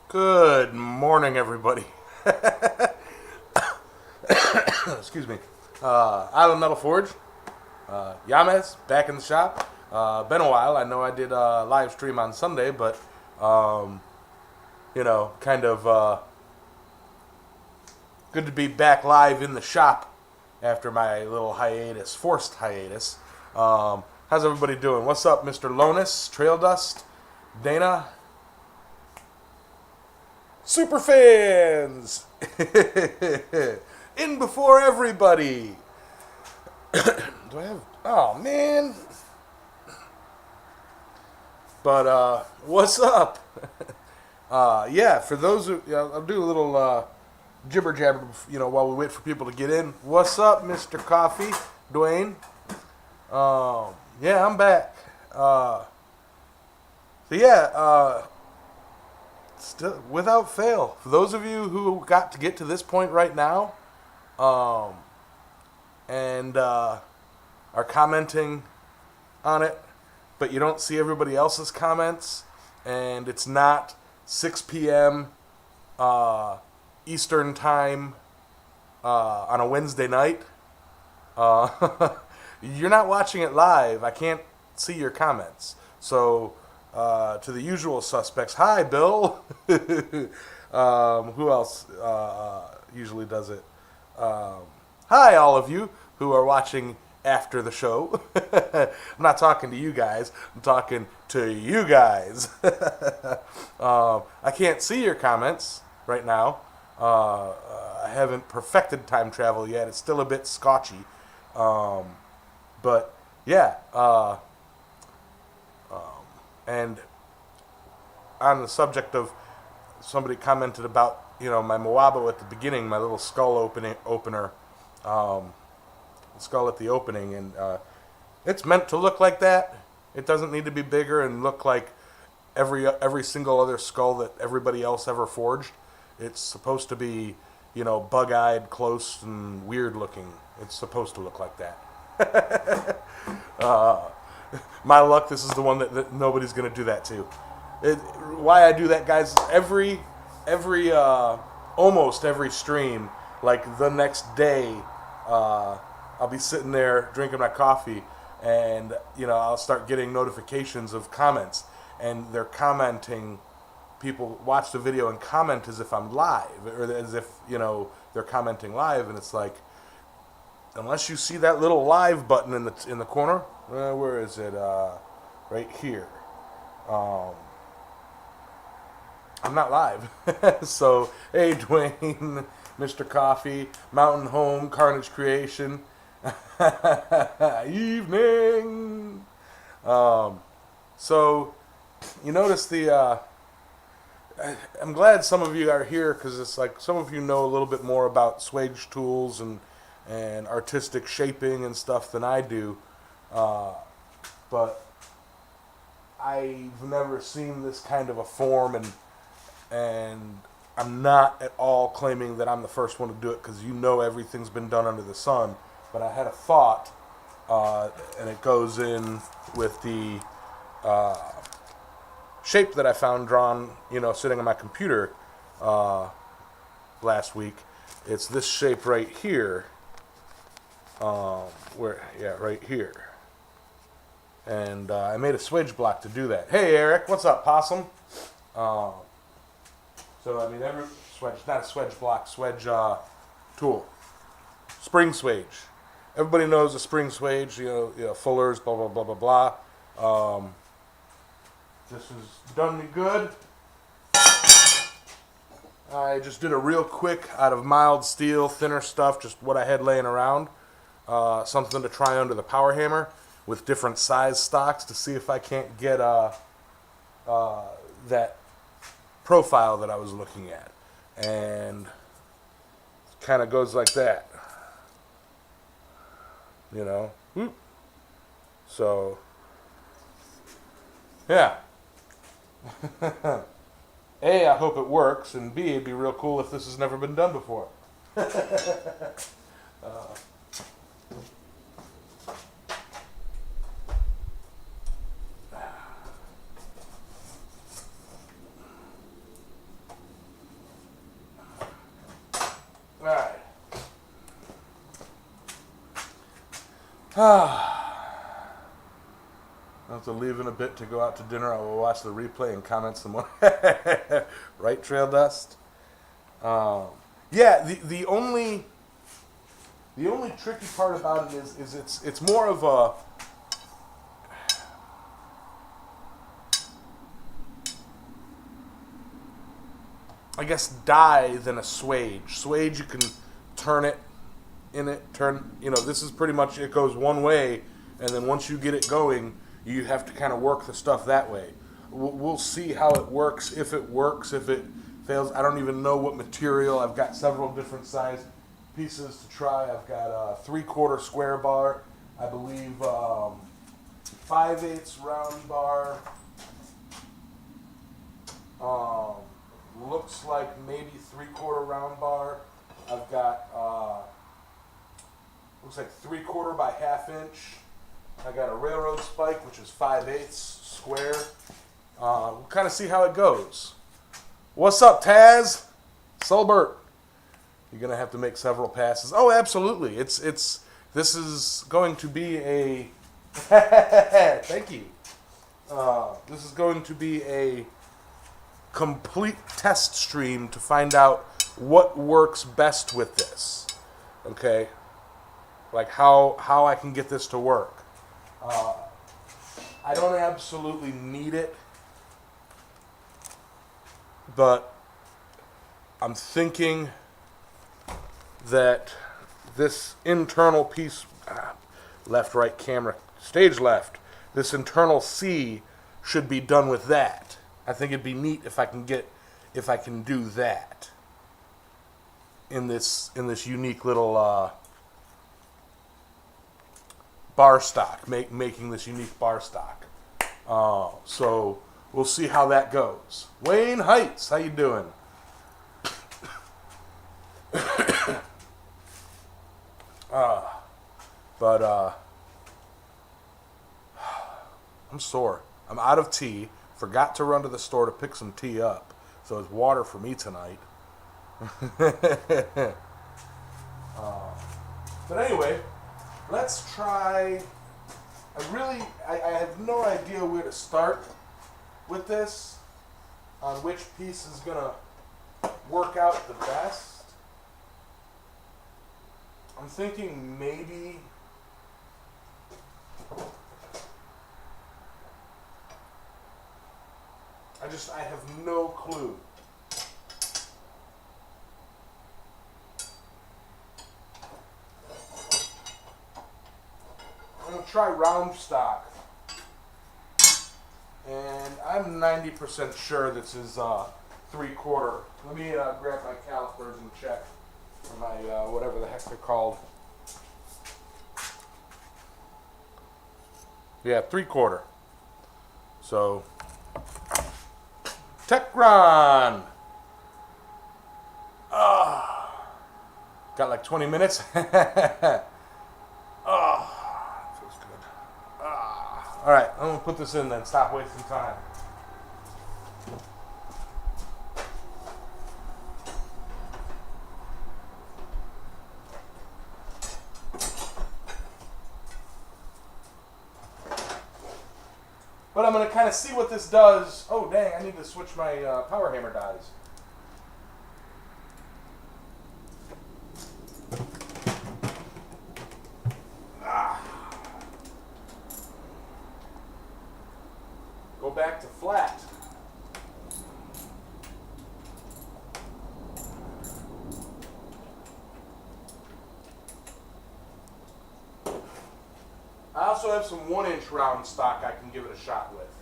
Good morning, everybody. Excuse me. Island Metal Forge. Yamez, back in the shop. Been a while. I know I did a live stream on Sunday, but, kind of good to be back live in the shop after my little hiatus, forced hiatus. How's everybody doing? What's up, Mr. Lonis, Trail Dust, Dana? Super fans! In before everybody! Do I have... Oh, man! But, what's up? Yeah, for those who... I'll do a little jibber jabber, while we wait for people to get in. What's up, Mr. Coffee? Dwayne? Yeah, I'm back. Still, without fail, for those of you who got to get to this point right now, and are commenting on it, but you don't see everybody else's comments, and it's not 6 p.m. Eastern time on a Wednesday night, you're not watching it live. I can't see your comments. So, to the usual suspects, hi, Bill. Who else usually does it? Hi, all of you who are watching after the show. I'm not talking to you guys. I'm talking to you guys. I can't see your comments right now. I haven't perfected time travel yet. It's still a bit scotchy. But, yeah. And on the subject of, somebody commented about, my Moabo at the beginning, my little skull opener, skull at the opening, and it's meant to look like that. It doesn't need to be bigger and look like every single other skull that everybody else ever forged. It's supposed to be, bug-eyed, close, and weird looking. It's supposed to look like that. My luck, this is the one that nobody's going to do that to. Why I do that, guys, almost every stream, like the next day, I'll be sitting there drinking my coffee, and, I'll start getting notifications of comments, and they're commenting. People watch the video and comment as if I'm live, or as if, they're commenting live, and it's like, unless you see that little live button in the corner, where is it? Right here. I'm not live. So, hey, Dwayne, Mr. Coffee, Mountain Home, Carnage Creation, evening. So, you notice I'm glad some of you are here, because it's like some of you know a little bit more about swage tools and artistic shaping and stuff than I do, but I've never seen this kind of a form, and I'm not at all claiming that I'm the first one to do it, because everything's been done under the sun, but I had a thought, and it goes in with the shape that I found drawn, sitting on my computer last week. It's this shape right here. Right here. And I made a swedge block to do that. Hey, Eric, what's up, Possum? Every swedge, not a swedge block, swedge tool. Spring swage. Everybody knows a spring swage, fullers, blah, blah, blah, blah, blah. This has done me good. I just did a real quick out of mild steel, thinner stuff, just what I had laying around. Something to try under the power hammer with different size stocks to see if I can't get that profile that I was looking at. And it kind of goes like that. Whoop. So, yeah. A, I hope it works, and B, it'd be real cool if this has never been done before. I have to leave in a bit to go out to dinner. I will watch the replay and comment some more. Right, Trail Dust? Yeah, the only tricky part about it is it's more of a, I guess, dye than a swage. Swage, you can turn it, this is pretty much, it goes one way, and then once you get it going, you have to kind of work the stuff that way. We'll see how it works, if it fails. I don't even know what material. I've got several different size pieces to try. I've got a 3/4 square bar, I believe 5/8 round bar, looks like maybe 3/4 round bar. I've got looks like 3/4 by 1/2 inch. I got a railroad spike, which is 5/8 square. We'll kind of see how it goes. What's up, Taz? Sulbert. You're gonna have to make several passes. Oh, absolutely. This is going to be a thank you. This is going to be a complete test stream to find out what works best with this. Okay? Like how I can get this to work. I don't absolutely need it, but I'm thinking that this internal piece, left, right, camera, stage left, this internal C should be done with that. I think it'd be neat if I can do that in this unique little bar stock, making this unique bar stock. So we'll see how that goes. Wayne Heights, how you doing? I'm sore. I'm out of tea. Forgot to run to the store to pick some tea up. So it's water for me tonight. But anyway, let's try. I have no idea where to start with this, on which piece is going to work out the best. I'm thinking maybe I have no clue. I'm going to try round stock. And I'm 90% sure this is 3/4. Let me grab my calipers and check. Or my, whatever the heck they're called. Yeah, 3/4. So, Techron! Got like 20 minutes. Feels good. Alright, I'm going to put this in then. Stop wasting time. But I'm going to kind of see what this does. Oh, dang, I need to switch my power hammer dies. Go back to flat. I also have some 1-inch round stock I can give it a shot with.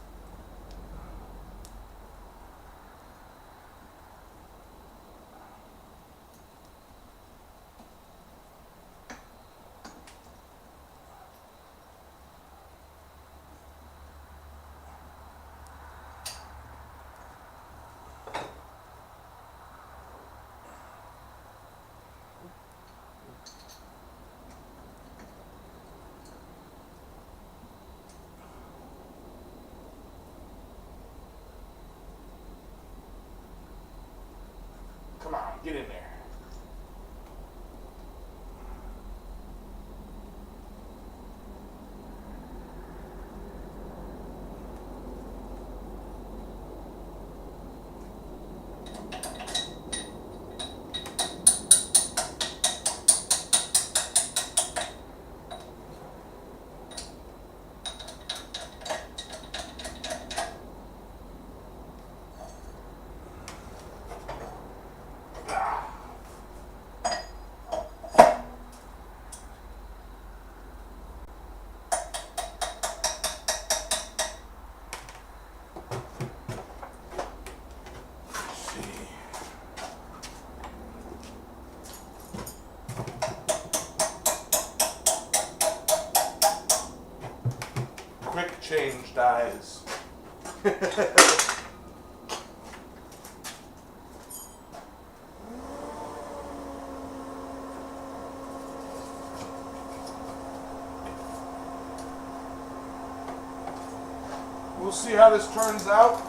quick change dies. We'll see how this turns out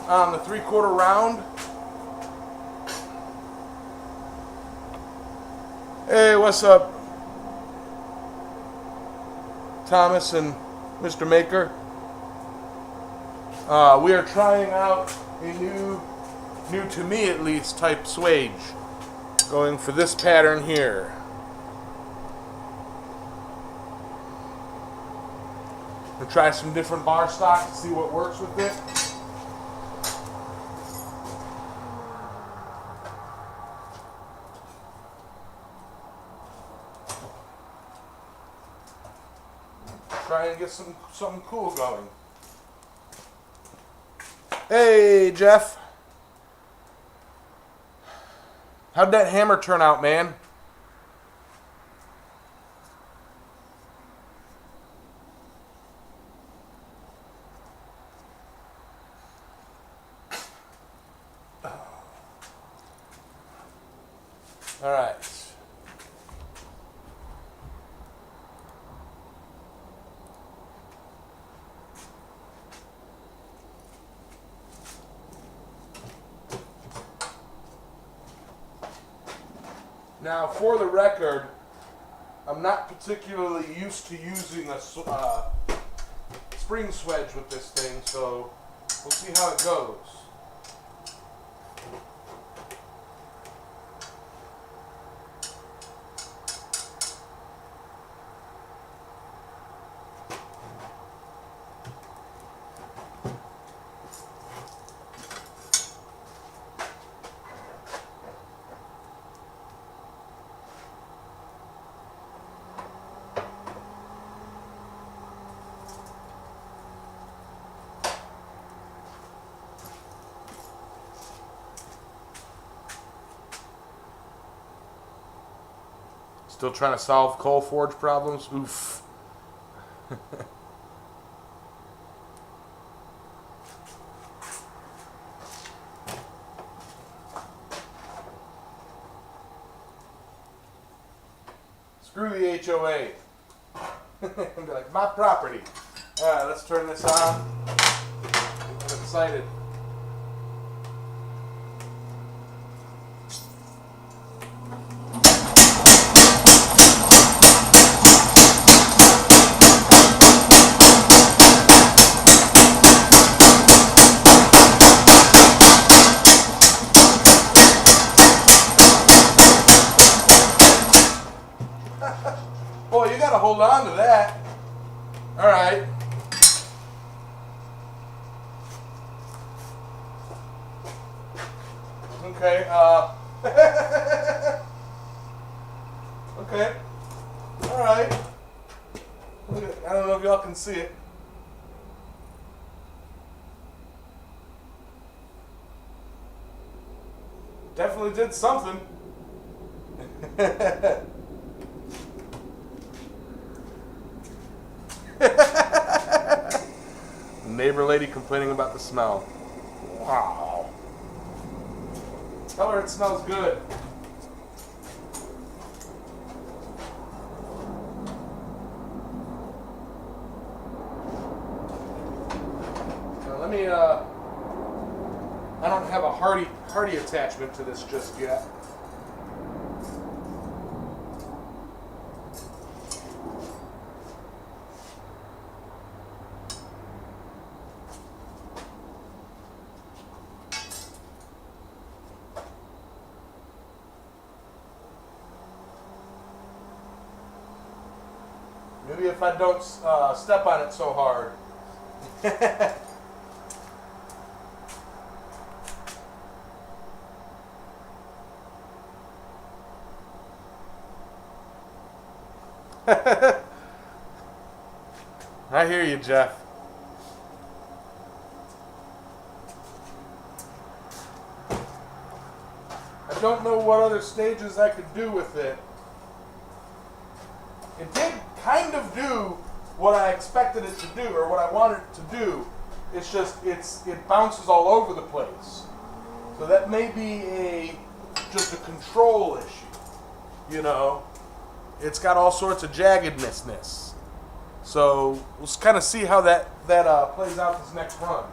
on the 3/4 round. Hey, what's up, Thomas and Mr. Maker? We are trying out a new to me at least, type swage. Going for this pattern here. We'll try some different bar stocks to see what works with it. Try and get something cool going. Hey, Jeff. How'd that hammer turn out, man? All right. Now, for the record, I'm not particularly used to using a spring swedge with this thing, so we'll see how it goes. Still trying to solve coal forge problems? Oof. Screw the HOA. Be like, my property. Alright, let's turn this on. I'm excited. Boy, you gotta hold on to that. Alright. Okay, okay. Alright. I don't know if y'all can see it. Definitely did something. Neighbor lady complaining about the smell. Wow. Tell her it smells good. Now let me, I don't have a hardy attachment to this just yet. Maybe if I don't step on it so hard. I hear you, Jeff. I don't know what other stages I could do with it. It did kind of do what I expected it to do or what I wanted it to do. It's just it bounces all over the place. So that may be just a control issue. You know, it's got all sorts of jaggedness. So we'll kind of see how that plays out this next run.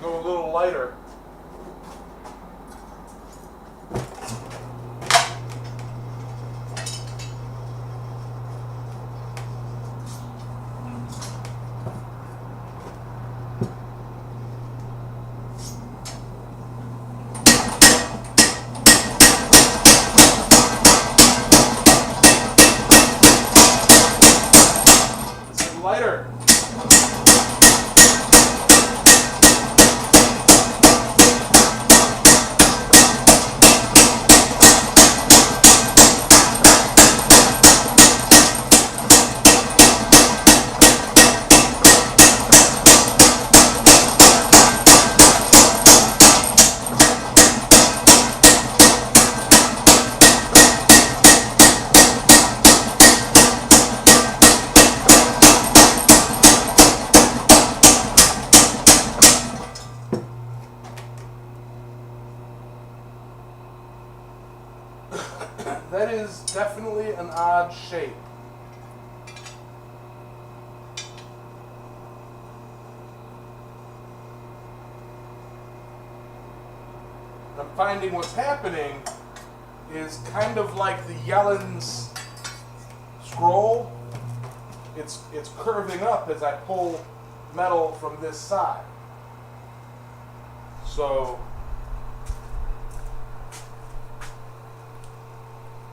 Go a little lighter. Lighter. That is definitely an odd shape. I'm finding what's happening is kind of like the Yellen's scroll. It's curving up as I pull metal from this side. So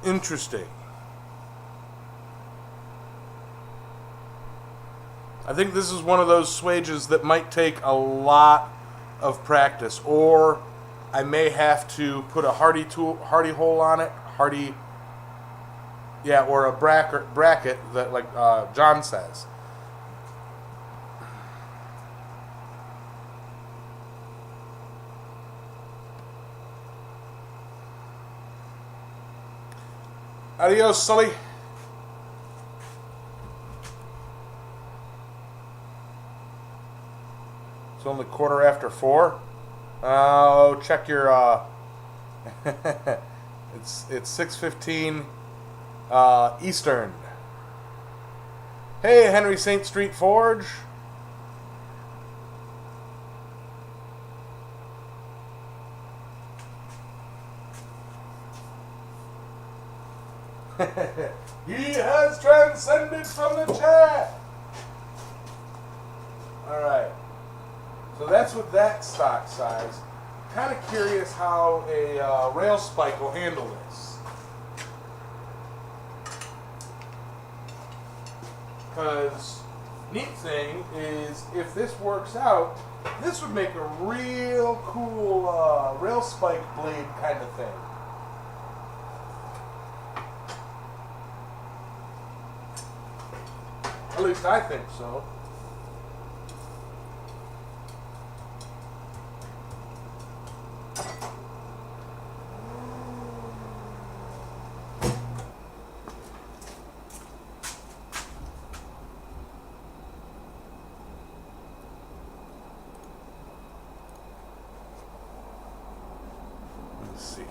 interesting. I think this is one of those swages that might take a lot of practice, or I may have to put a hardy hole on it, or a bracket that, like John says. Adios, Sully. It's only 4:15. Oh, check your. It's 6:15 Eastern. Hey, Henry St. Street Forge. He has transcended from the chat. All right. So that's with that stock size. Kind of curious how a rail spike will handle this. Because neat thing is, if this works out, this would make a real cool rail spike blade kind of thing. At least I think so. Let's see.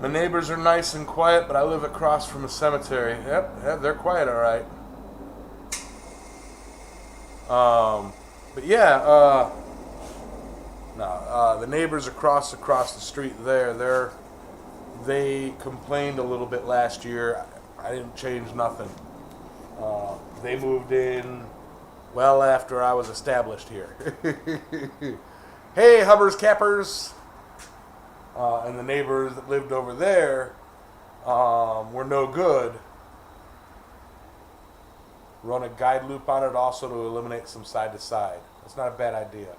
My neighbors are nice and quiet, but I live across from a cemetery. Yep, they're quiet, all right. But yeah, the neighbors across the street there, they complained a little bit last year. I didn't change nothing. They moved in well after I was established here. Hey, Hubbers Cappers! And the neighbors that lived over there were no good. Run a guide loop on it also to eliminate some side to side. That's not a bad idea.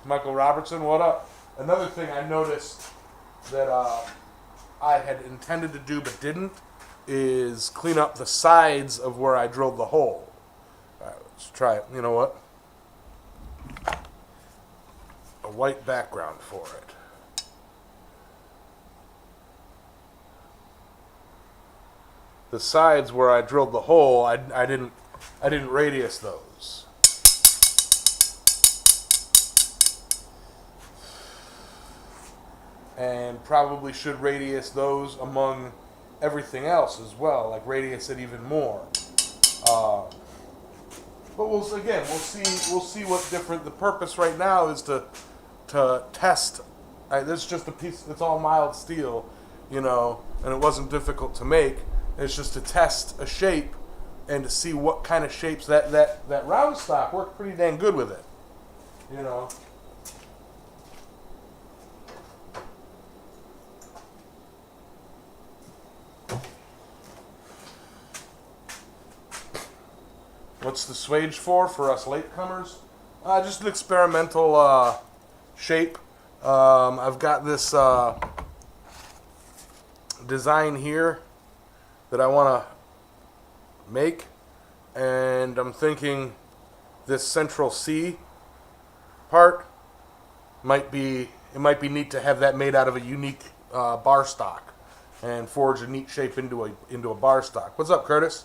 Michael Robertson, what up? Another thing I noticed that I had intended to do but didn't is clean up the sides of where I drilled the hole. All right, let's try it. You know what? a white background for it. The sides where I drilled the hole, I didn't radius those. And probably should radius those among everything else as well, like radius it even more. But we'll see what different. The purpose right now is to test. This is just a piece. It's all mild steel, and it wasn't difficult to make. It's just to test a shape and to see what kind of shapes that round stock worked pretty dang good with it, What's the swage for us latecomers? Just an experimental shape. I've got this design here that I want to make, and I'm thinking this central C part might be neat to have that made out of a unique bar stock and forge a neat shape into a bar stock. What's up, Curtis?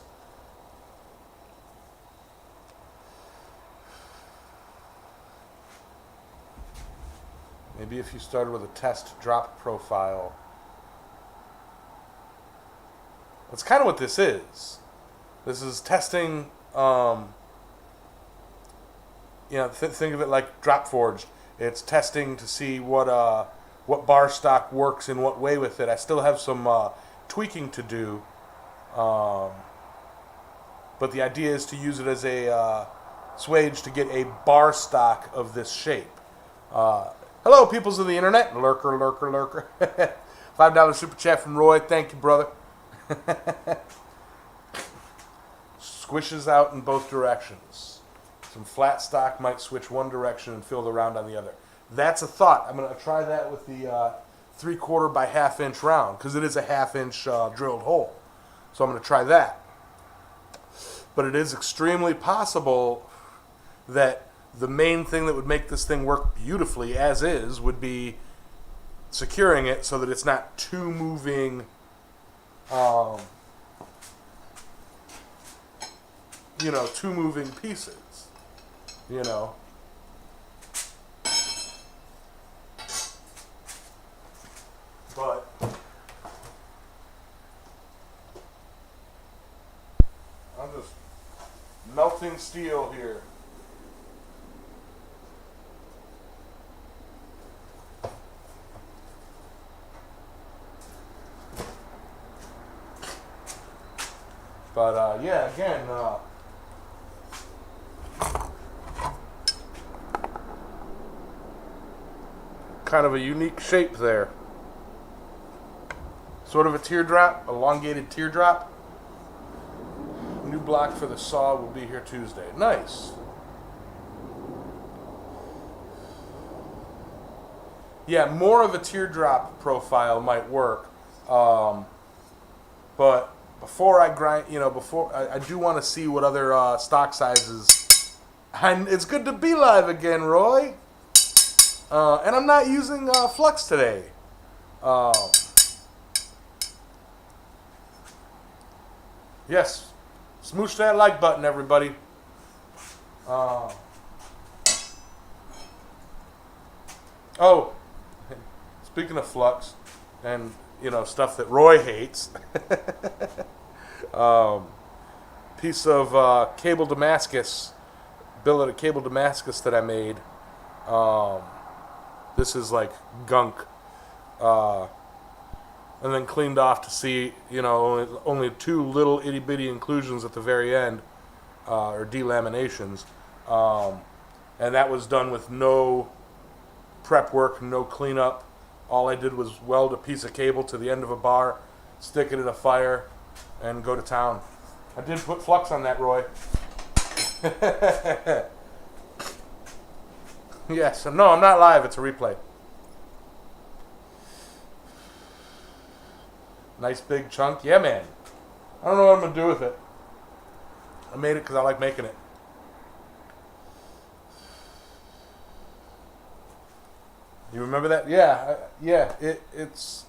Maybe if you started with a test drop profile. That's kind of what this is. This is testing, think of it like drop forged. It's testing to see what bar stock works in what way with it. I still have some tweaking to do, but the idea is to use it as a swage to get a bar stock of this shape. Hello, peoples of the internet. Lurker. $5 super chat from Roy. Thank you, brother. Squishes out in both directions. Some flat stock might switch one direction and fill the round on the other. That's a thought. I'm going to try that with the 3/4 by 1/2 inch round, because it is a 1/2 inch drilled hole. So I'm going to try that. But it is extremely possible that the main thing that would make this thing work beautifully as is would be securing it so that it's not two moving two moving pieces, But I'm just melting steel here. But again, kind of a unique shape there. Sort of a teardrop, elongated teardrop. New block for the saw will be here Tuesday. Nice. Yeah, more of a teardrop profile might work. But before I grind, I do want to see what other stock sizes. And it's good to be live again, Roy. And I'm not using flux today. Yes, smoosh that like button, everybody. Speaking of flux and stuff that Roy hates. Piece of cable Damascus, billet of cable Damascus that I made. This is like gunk, and then cleaned off to see only two little itty bitty inclusions at the very end, or delaminations, and that was done with no prep work, no cleanup. All I did was weld a piece of cable to the end of a bar, stick it in a fire, and go to town. I did put flux on that, Roy. Yes. No, I'm not live. It's a replay. Nice big chunk. Yeah, man. I don't know what I'm going to do with it. I made it because I like making it. You remember that? Yeah, yeah. It's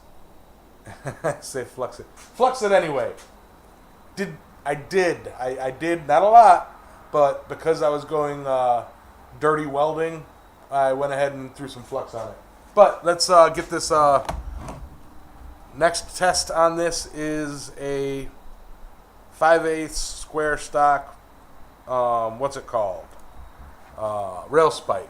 I say flux it. Flux it anyway. I did not a lot, but because I was going dirty welding, I went ahead and threw some flux on it. But let's get this. Next test on this is a 5/8 square stock. What's it called? Rail spike.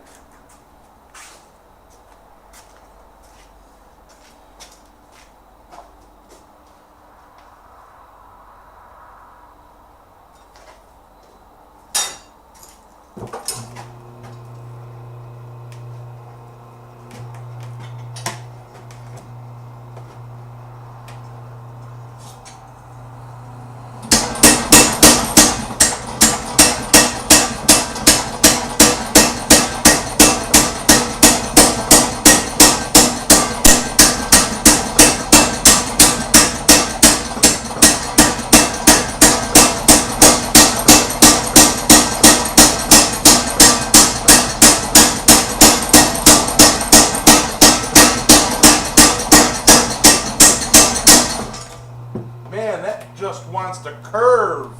Man, that just wants to curve.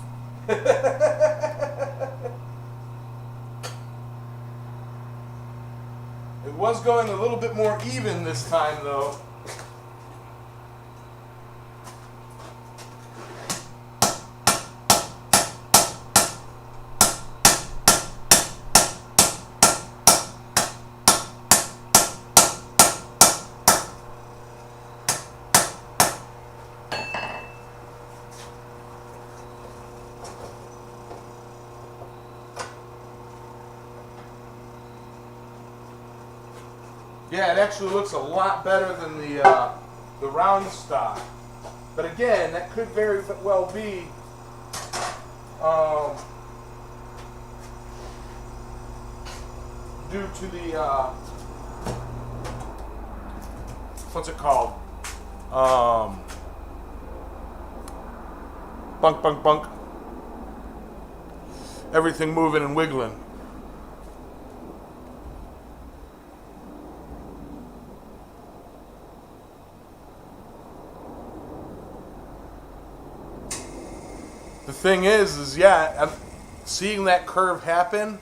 It was going a little bit more even this time, though. Yeah, it actually looks a lot better than the round stock. But again, that could very well be due to the what's it called? Bunk, bunk, bunk. Everything moving and wiggling. The thing is yeah, I'm seeing that curve happen,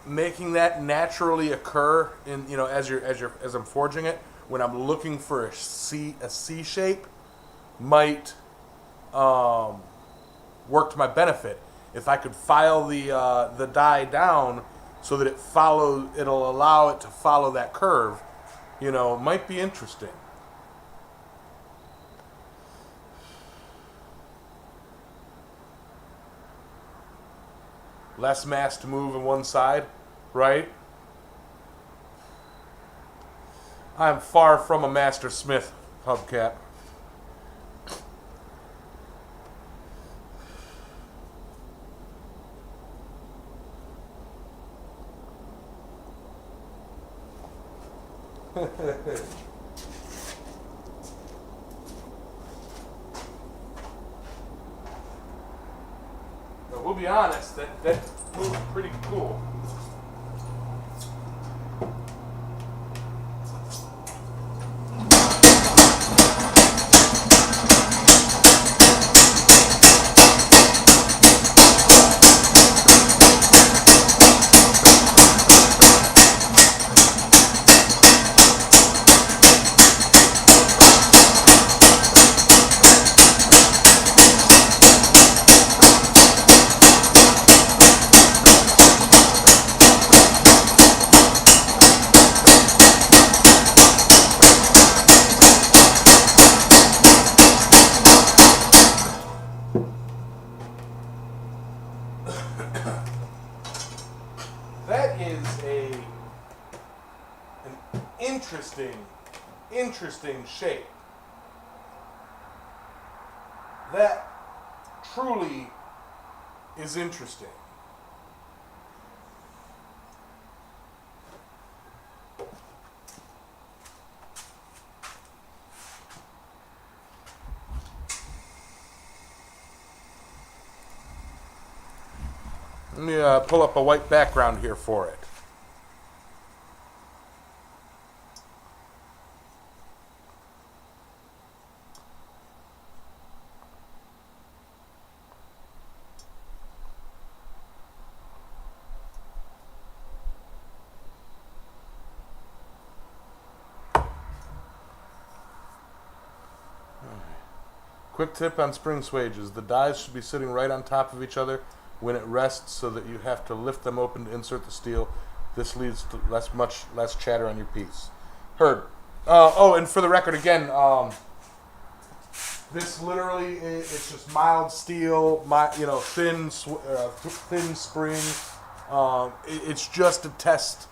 making that naturally occur in as I'm forging it. When I'm looking for a C shape, might work to my benefit. If I could file the die down so that it'll allow it to follow that curve. Might be interesting. Less mass to move on one side, right? I'm far from a Master Smith hubcap. We'll be honest, that moved pretty cool. That is an interesting shape. That truly is interesting. Let me pull up a white background here for it. Quick tip on spring swages. The dies should be sitting right on top of each other when it rests so that you have to lift them open to insert the steel. This leads to much less chatter on your piece. Heard. And for the record again, this literally it's just mild steel, thin spring. It's just a test.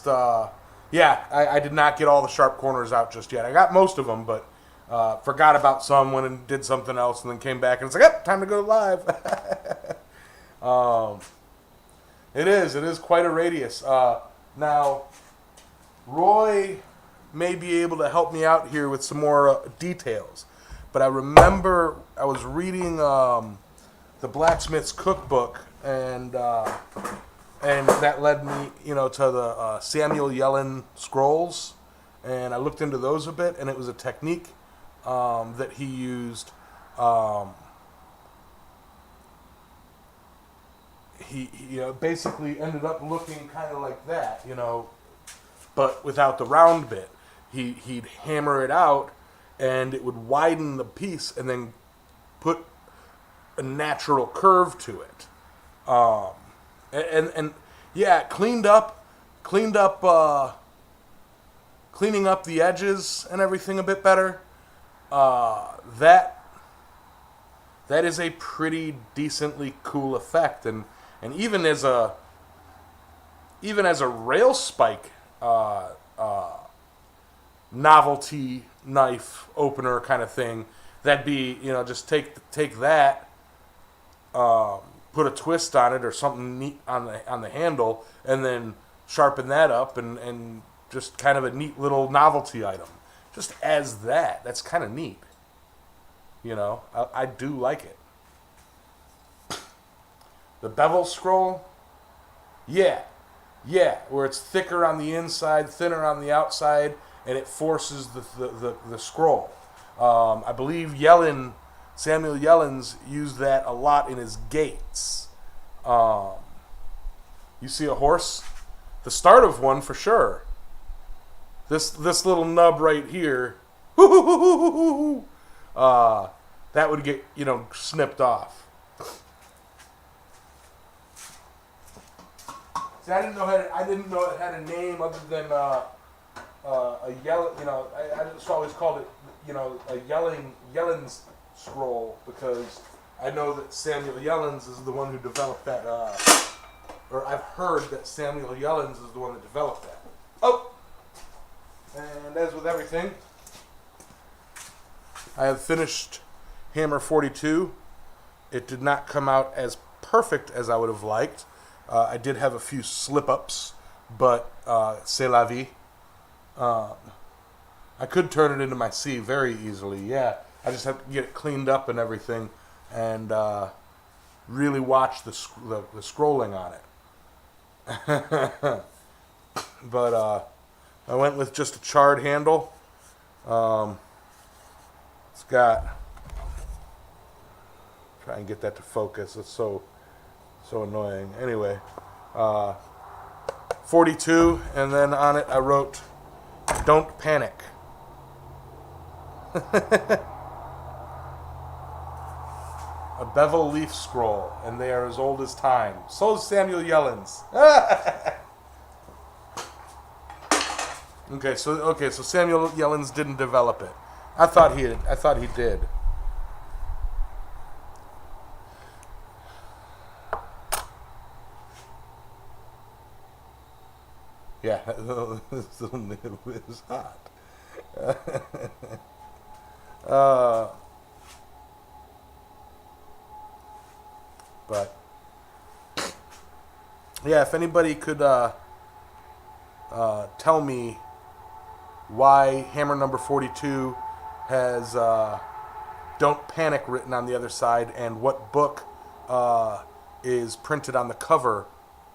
I did not get all the sharp corners out just yet. I got most of them, but forgot about some, went and did something else, and then came back and it's like, yep, time to go live. It is quite a radius. Now, Roy may be able to help me out here with some more details, but I remember I was reading the Blacksmith's Cookbook, and that led me, to the Samuel Yellen scrolls, and I looked into those a bit, and it was a technique that he used. He basically ended up looking kind of like that, but without the round bit. He'd hammer it out, and it would widen the piece, and then put a natural curve to it. Cleaning up the edges and everything a bit better. That is a pretty decently cool effect, and even as a rail spike novelty knife opener kind of thing, that'd be just take that, put a twist on it or something neat on the handle, and then sharpen that up, and just kind of a neat little novelty item. Just as that's kind of neat. I do like it. The bevel scroll, yeah, where it's thicker on the inside, thinner on the outside, and it forces the scroll. I believe Samuel Yellens used that a lot in his gates. You see a horse? The start of one for sure. This little nub right here, that would get snipped off. See, I didn't know it had a name other than a yell. I just always called it a Yellen's scroll, because I know that Samuel Yellens is the one who developed that. Or I've heard that Samuel Yellens is the one that developed that. Oh. And as with everything, I have finished Hammer 42. It did not come out as perfect as I would have liked. I did have a few slip-ups, but c'est la vie. I could turn it into my C very easily, yeah. I just have to get it cleaned up and everything, and really watch the scrolling on it. But I went with just a charred handle. It's got... Try and get that to focus. It's so annoying. Anyway, 42, and then on it I wrote, "Don't panic." A bevel leaf scroll, and they are as old as time. So is Samuel Yellens. Okay, so Samuel Yellens didn't develop it. I thought he did. Yeah, this little nib is hot. But yeah, if anybody could tell me why Hammer number 42 has "Don't Panic" written on the other side, and what book is printed on the cover,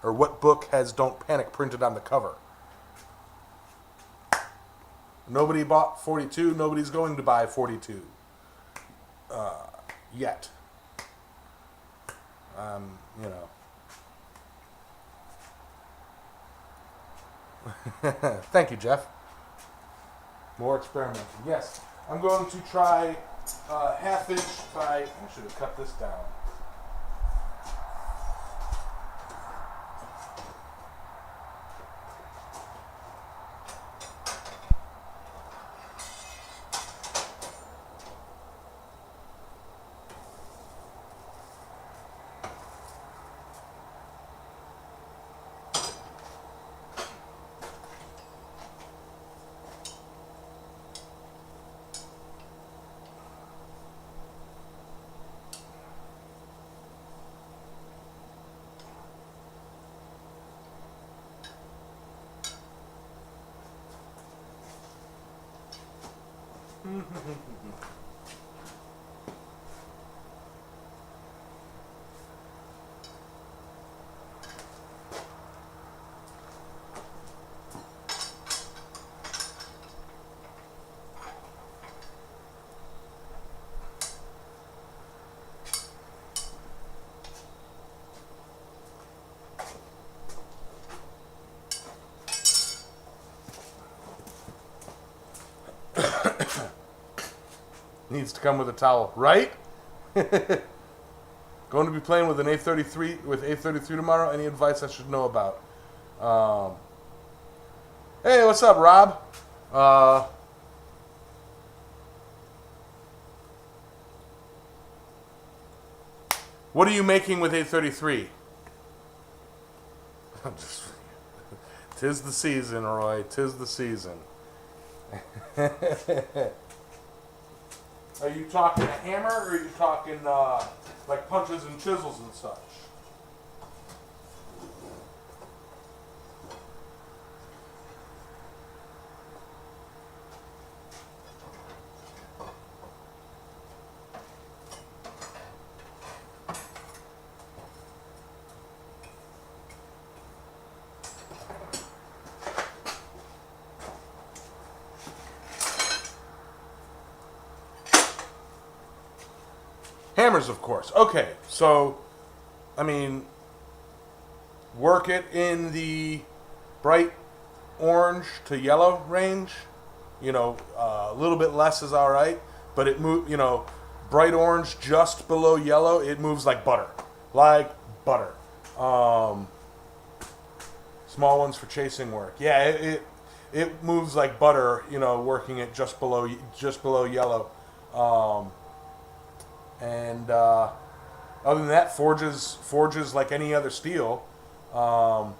or what book has "Don't Panic" printed on the cover. Nobody bought 42. Nobody's going to buy 42 yet. Thank you, Jeff. More experimenting. Yes, I'm going to try half inch by, I should have cut this down. Needs to come with a towel, right? Going to be playing with an A33 tomorrow. Any advice I should know about? Hey, what's up, Rob? What are you making with A33? Tis the season, Roy. Tis the season. Are you talking a hammer, or are you talking like punches and chisels and such? Hammers, of course. Okay, so, I mean, work it in the bright orange to yellow range. You know, a little bit less is all right, but it move. You know, bright orange just below yellow, it moves like butter, like butter. Small ones for chasing work. Yeah, it moves like butter. You know, working it just below yellow. And other than that, forges like any other steel. For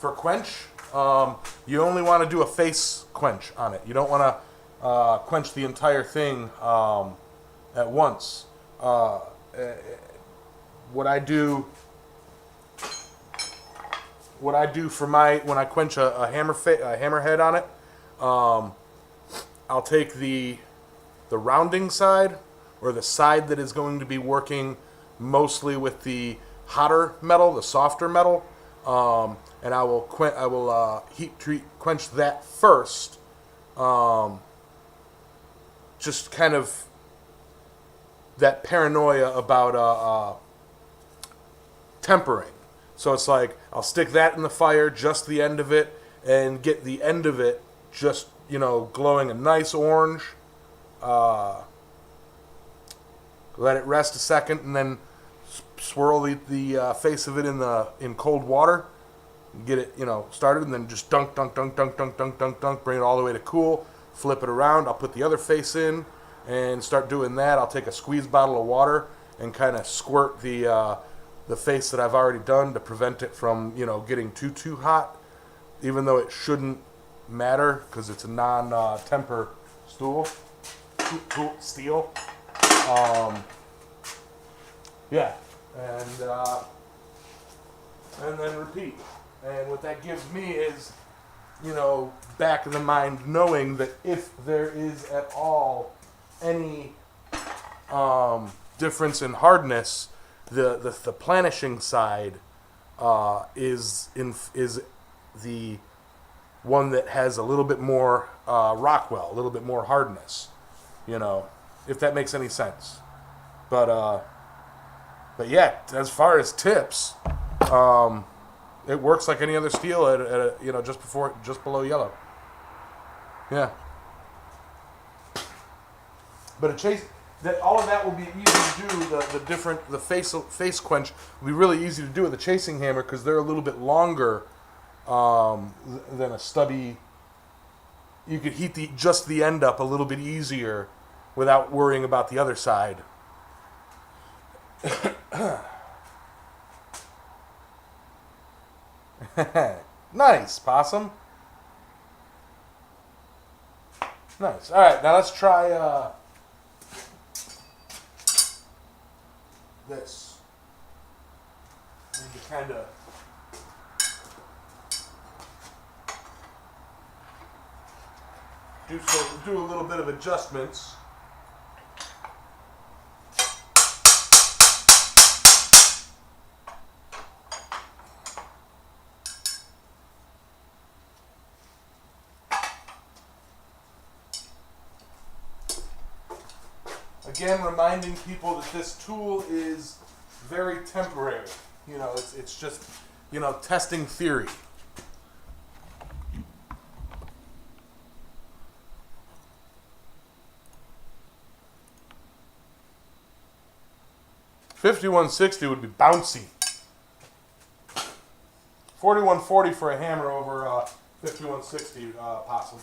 quench, you only want to do a face quench on it. You don't want to quench the entire thing at once. What I do for when I quench a hammerhead on it. I'll take the rounding side, or the side that is going to be working mostly with the hotter metal, the softer metal, and I will heat treat quench that first. Just kind of that paranoia about tempering. So it's like I'll stick that in the fire, just the end of it, and get the end of it just, you know, glowing a nice orange. Let it rest a second, and then swirl the face of it in cold water. Get it, you know, started, and then just dunk, dunk, dunk, dunk, dunk, dunk, dunk, dunk. Bring it all the way to cool. Flip it around. I'll put the other face in and start doing that. I'll take a squeeze bottle of water and kind of squirt the face that I've already done to prevent it from, you know, getting too hot, even though it shouldn't matter because it's a non-temper steel. Yeah, and then repeat. And what that gives me is, you know, back of the mind knowing that if there is at all any difference in hardness, the planishing side is the one that has a little bit more Rockwell, a little bit more hardness, you know, if that makes any sense. But yeah, as far as tips, it works like any other steel at you know, just below yellow. Yeah. But a chase, that all of that will be easy to do. The face quench will be really easy to do with a chasing hammer because they're a little bit longer than a stubby. You could heat just the end up a little bit easier without worrying about the other side. Nice, possum. Nice. All right, now let's try this. And you kind of do a little bit of adjustments. Again, reminding people that this tool is very temporary. You know, it's just, you know, testing theory. $51.60 would be bouncy. $41.40 for a hammer over $51.60 possum.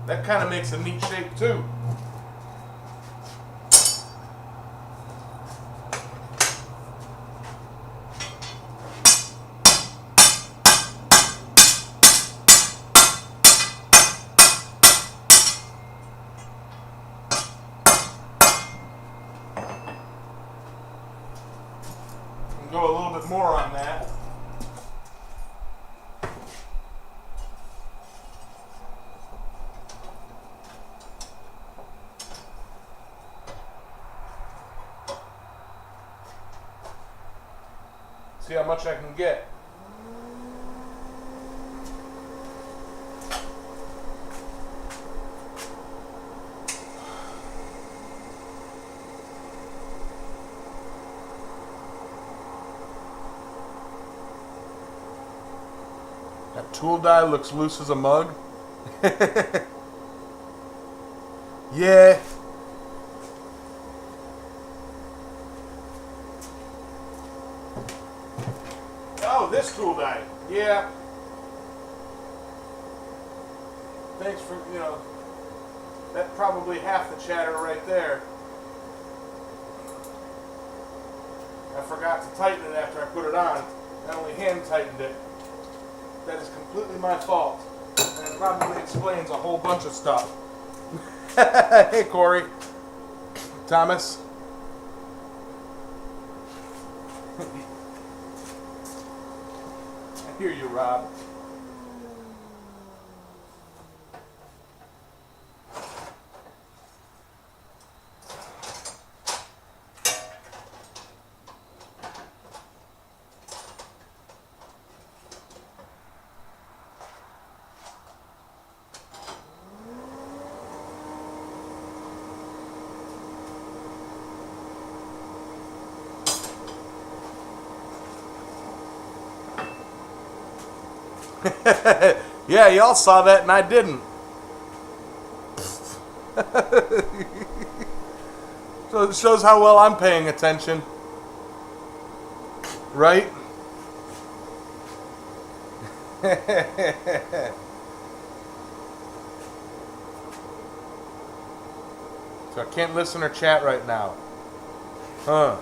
That kind of makes a neat shape too. Go a little bit more on that. See how much I can get. That tool die looks loose as a mug. Yeah. Oh, this tool die. Yeah. Thanks for, you know, that's probably half the chatter right there. I forgot to tighten it after I put it on. I only hand tightened it. That is completely my fault. And it probably explains a whole bunch of stuff. Hey, Corey. Thomas. I hear you, Rob. Yeah, y'all saw that and I didn't. So it shows how well I'm paying attention. Right? So I can't listen or chat right now. Huh.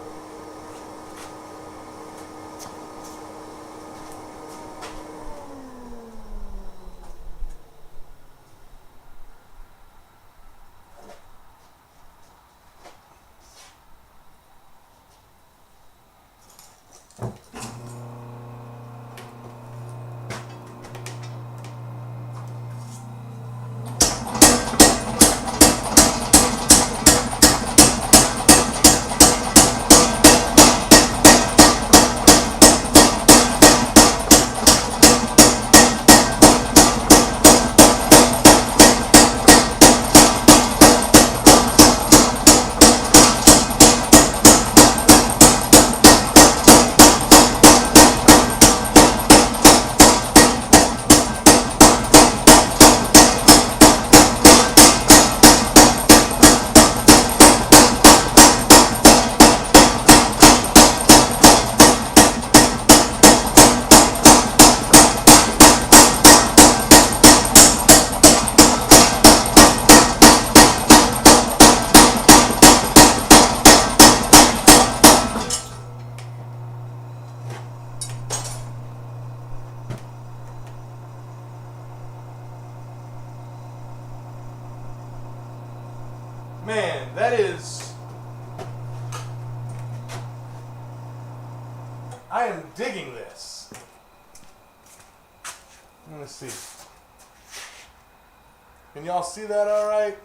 Man, that is... I am digging this. Let me see. Can y'all see that all right?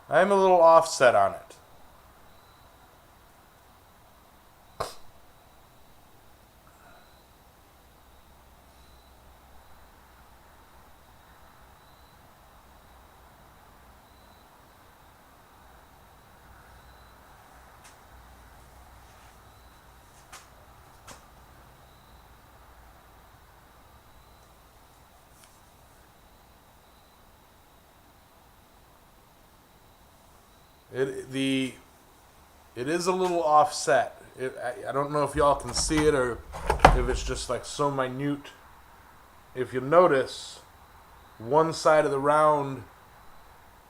I'm a little offset on it. It is a little offset. I don't know if y'all can see it or if it's just like so minute. If you notice, one side of the round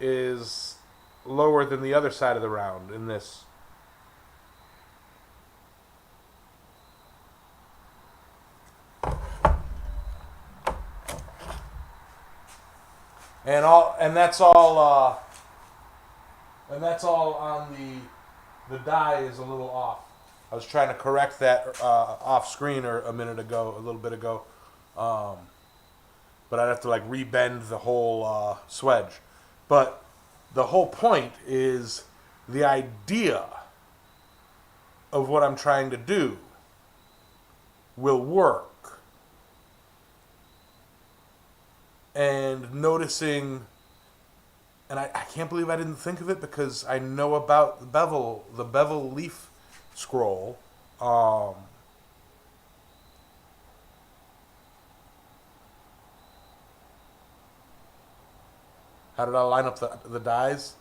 is lower than the other side of the round in this. And that's all on the die is a little off. I was trying to correct that off screen a little bit ago. But I'd have to like rebend the whole swedge. But the whole point is the idea of what I'm trying to do will work. And noticing, and I can't believe I didn't think of it because I know about the bevel leaf scroll. How did I line up the dies?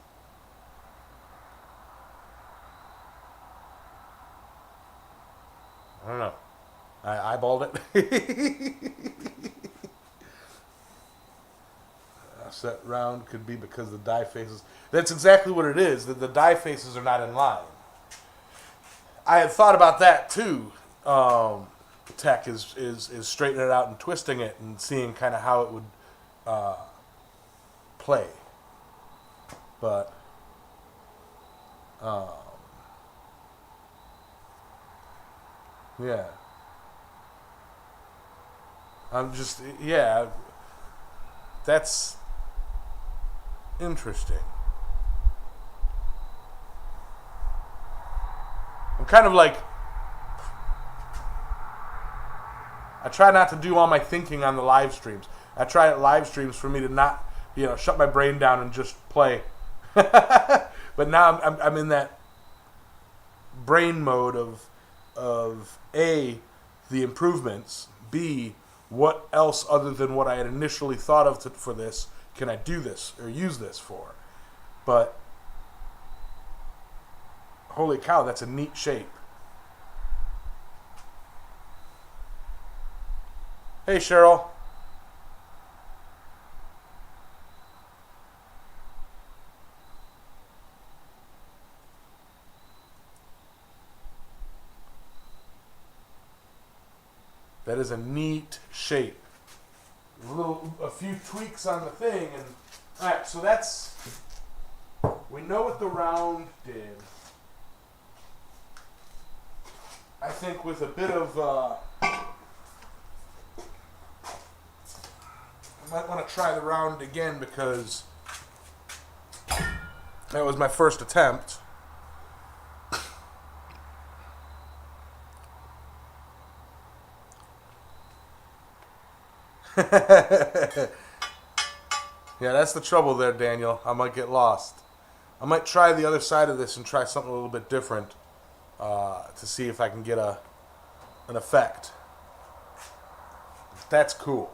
I don't know. I eyeballed it. Set round could be because the die faces. That's exactly what it is. That the die faces are not in line. I had thought about that too. Tech is straightening it out and twisting it and seeing kind of how it would play. But Yeah. I'm just, yeah, that's interesting. I'm kind of like, I try not to do all my thinking on the live streams. I try at live streams for me to not, shut my brain down and just play. But now I'm in that brain mode of A, the improvements, B, what else other than what I had initially thought of for this can I do this or use this for? But holy cow, that's a neat shape. Hey, Cheryl. That is a neat shape. A few tweaks on the thing, and all right. So we know what the round did. I think with a bit of, I might want to try the round again because that was my first attempt. Yeah, that's the trouble there, Daniel. I might get lost. I might try the other side of this and try something a little bit different to see if I can get an effect. That's cool.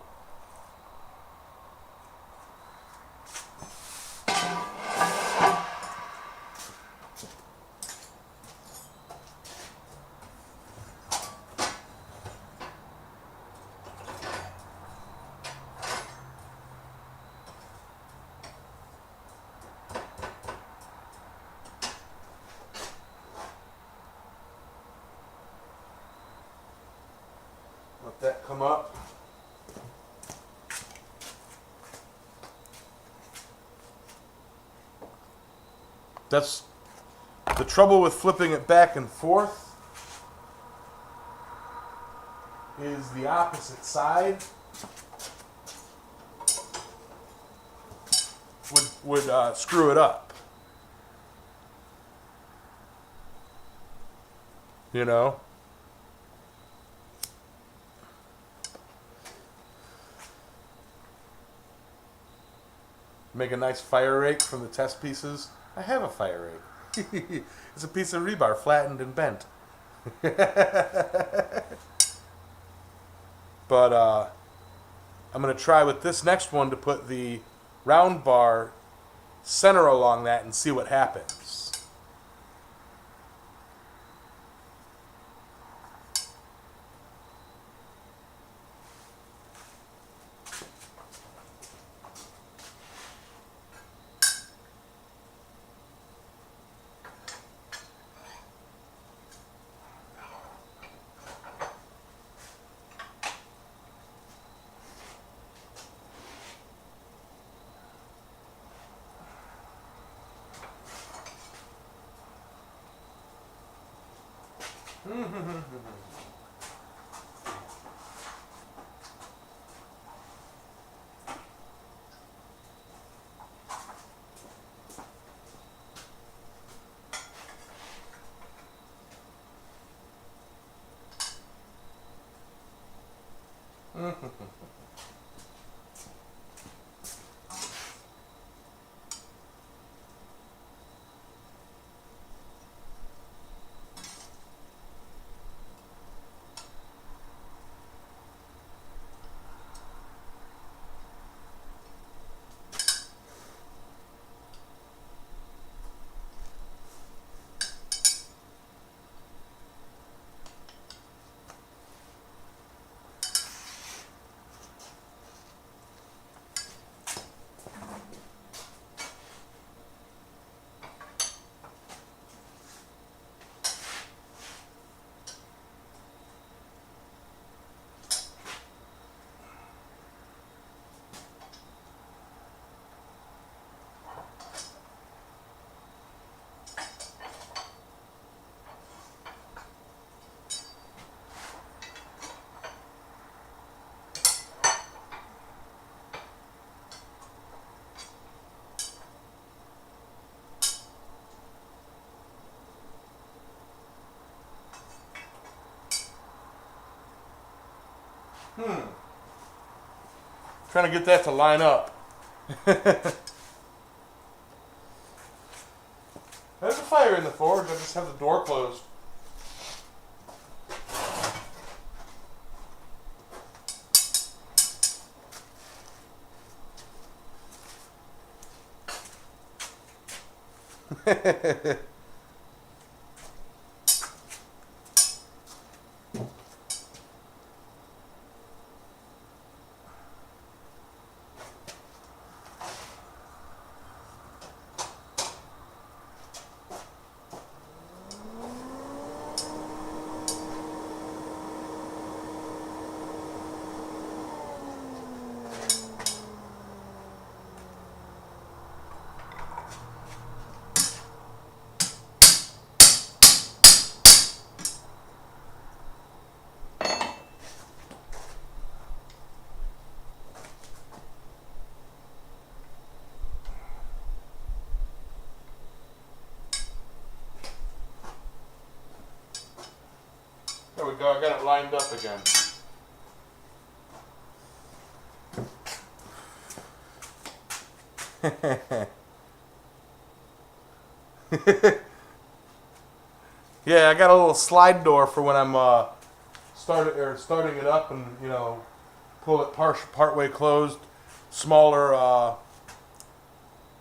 Let that come up. That's the trouble with flipping it back and forth is the opposite side would screw it up. You know? Make a nice fire rake from the test pieces. I have a fire rake. It's a piece of rebar flattened and bent. But I'm going to try with this next one to put the round bar center along that and see what happens. Trying to get that to line up. There's a fire in the forge. I just have the door closed. There we go, I got it lined up again. Yeah, I got a little slide door for when I'm starting it up and, you know, pull it part way closed. Smaller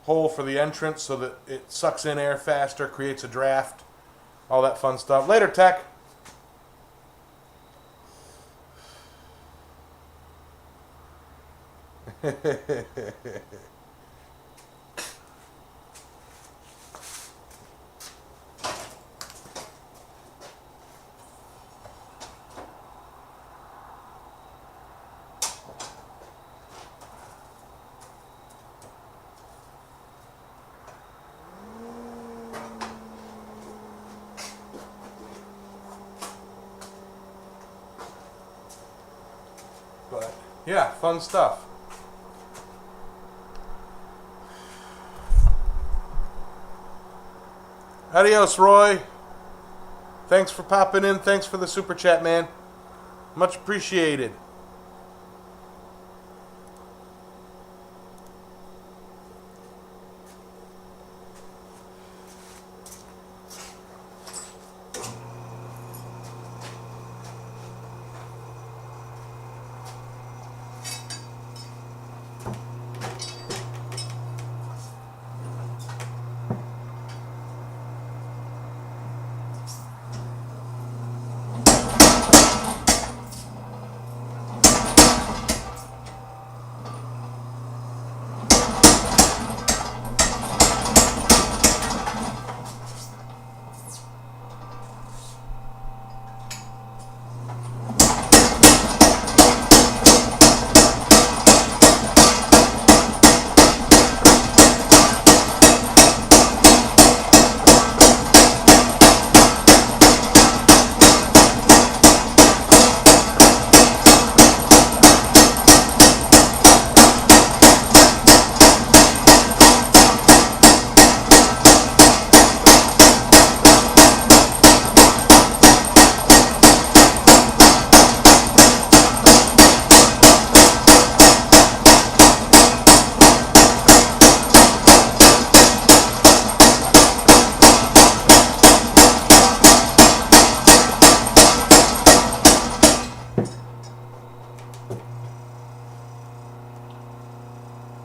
hole for the entrance so that it sucks in air faster, creates a draft, all that fun stuff. Later, tech. But yeah, fun stuff. Adios, Roy. Thanks for popping in. Thanks for the super chat, man. Much appreciated.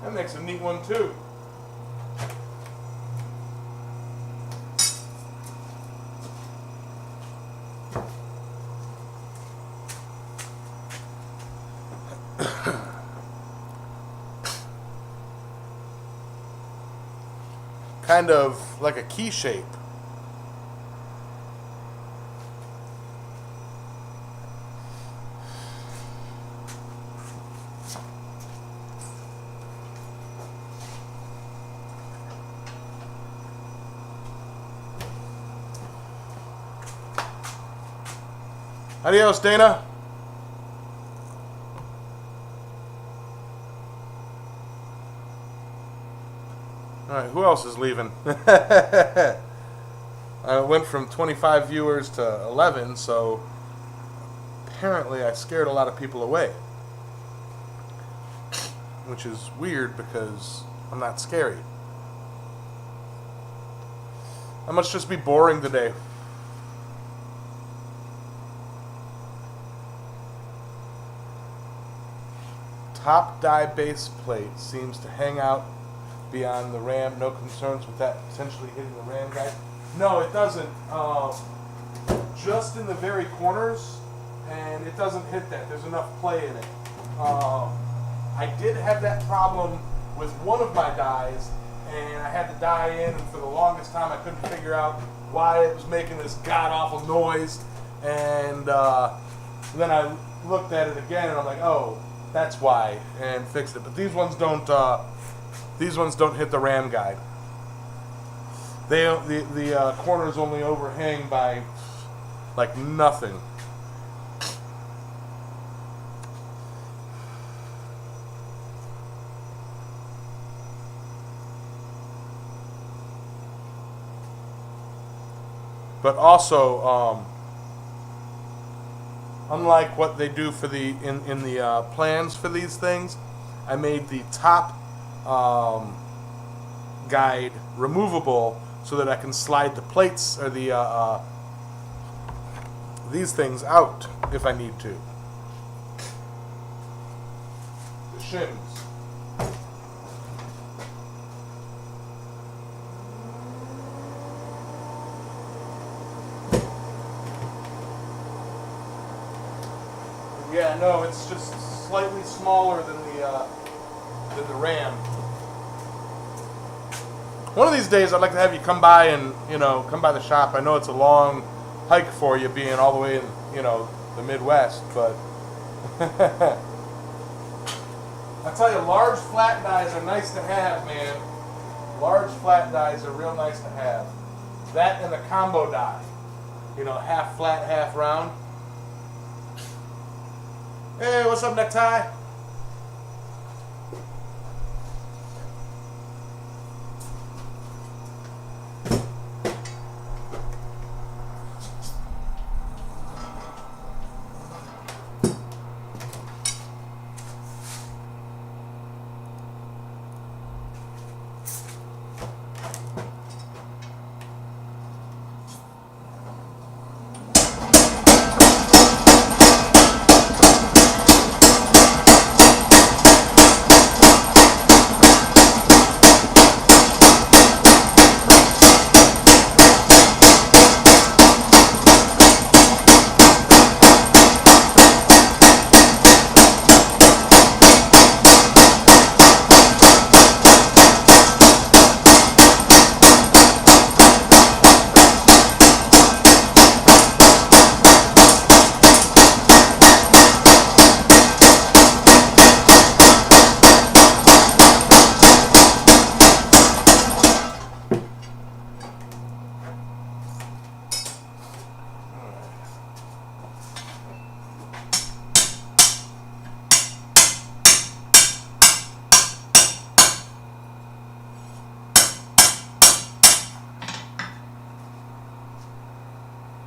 That makes a neat one too. Kind of like a key shape. Adios, Dana. Alright, who else is leaving? I went from 25 viewers to 11, so apparently I scared a lot of people away. which is weird because I'm not scary. I must just be boring today. Top die base plate seems to hang out beyond the ram. No concerns with that potentially hitting the ram guide? No, it doesn't. Just in the very corners, and it doesn't hit that. There's enough play in it. I did have that problem with one of my dies, and I had the die in, and for the longest time I couldn't figure out why it was making this god-awful noise. And then I looked at it again, and I'm like, oh, that's why, and fixed it. But these ones don't. These ones don't hit the ram guide. The corners only overhang by like nothing. But also, unlike what they do for the in the plans for these things, I made the top guide removable so that I can slide the plates or the these things out if I need to. The shims. Yeah, no, it's just slightly smaller than the ram. One of these days, I'd like to have you come by and come by the shop. I know it's a long hike for you, being all the way in the Midwest, but I tell you, large flat dies are nice to have, man. Large flat dies are real nice to have. That and the combo die, half flat, half round. Hey, what's up, Necktie?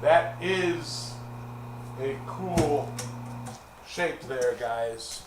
That is a cool shape there, guys.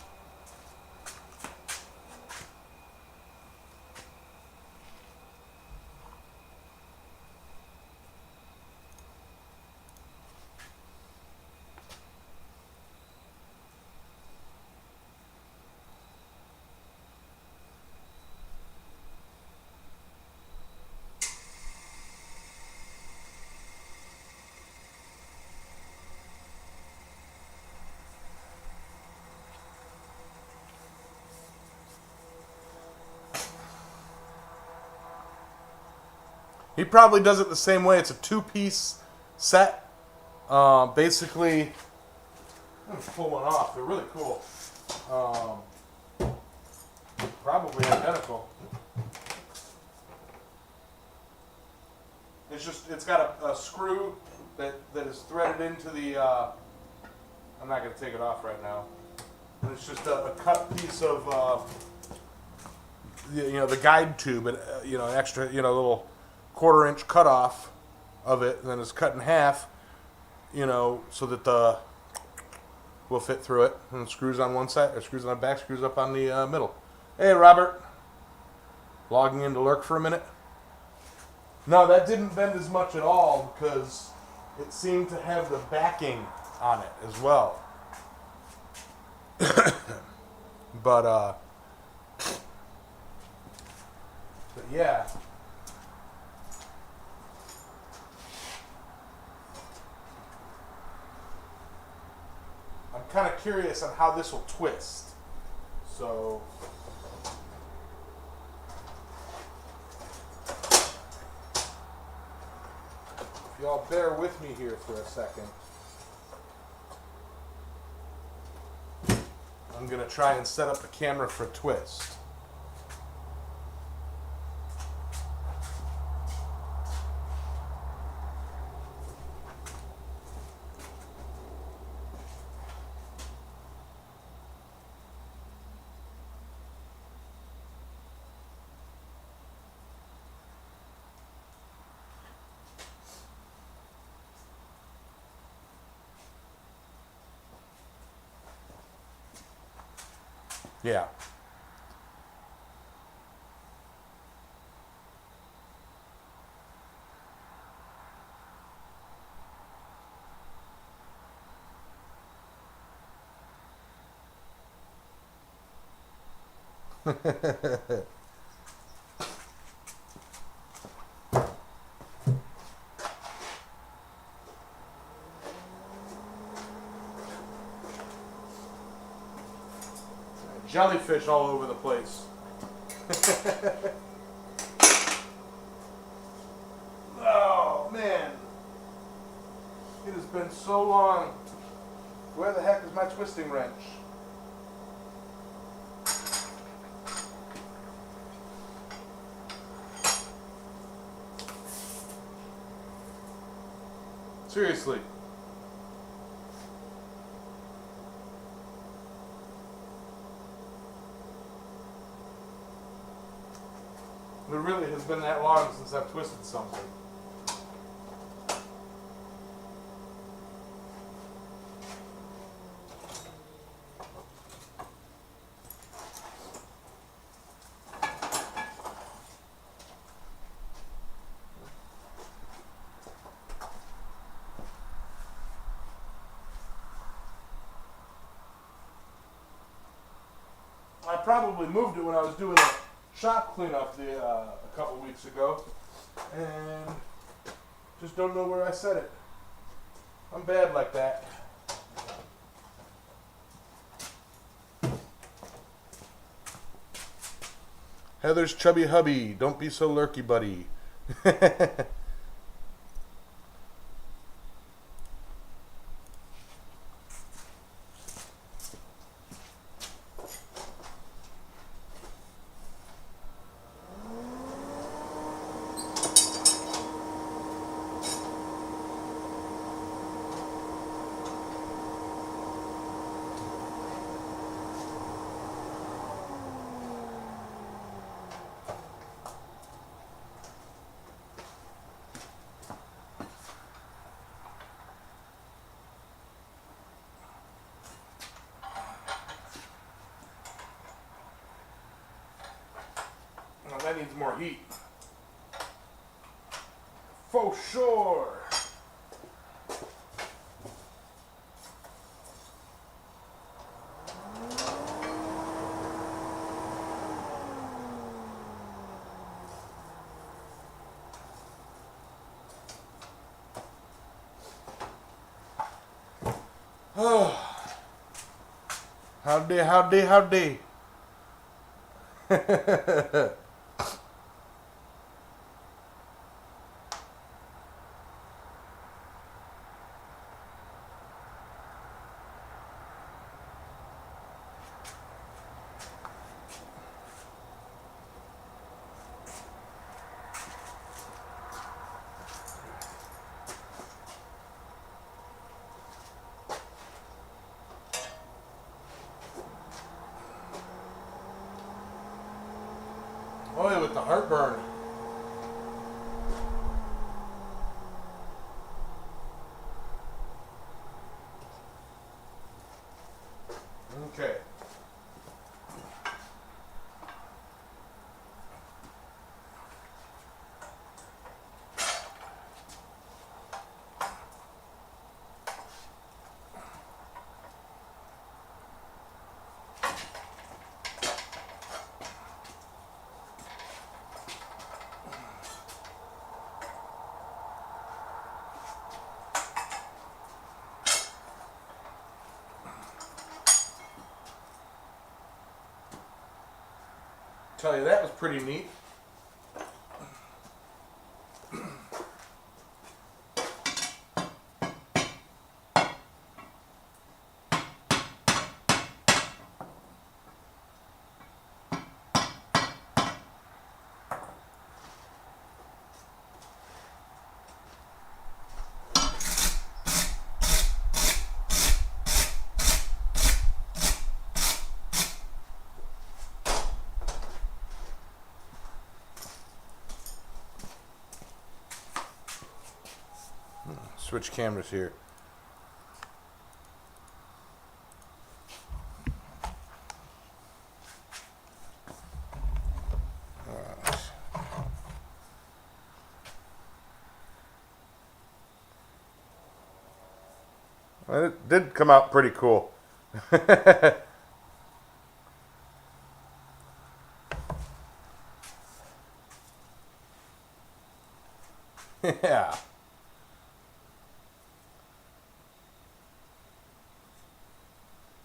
He probably does it the same way. It's a two-piece set. Basically, I'm going to pull one off. They're really cool. Probably identical. It's got a screw that is threaded into the, I'm not going to take it off right now. It's just a cut piece of, the guide tube, and an extra, little 1/4-inch cut off of it, and then it's cut in half, so that the will fit through it, and screws on one side, or screws on the back, screws up on the middle. Hey, Robert. Logging in to lurk for a minute. No, that didn't bend as much at all because it seemed to have the backing on it as well. But yeah. I'm kind of curious on how this will twist. So if y'all bear with me here for a second, I'm going to try and set up the camera for a twist. Yeah. Jellyfish all over the place. Oh, man. It has been so long. Where the heck is my twisting wrench? Seriously. It really has been that long since I've twisted something. I probably moved it when I was doing a shop cleanup a couple weeks ago, and just don't know where I set it. I'm bad like that. Heather's chubby hubby, don't be so lurky, buddy. That needs more heat. For sure. Oh. Howdy, howdy, howdy. Boy, with the heartburn. Okay. tell you that was pretty neat. Switch cameras here. Well, it did come out pretty cool. Yeah.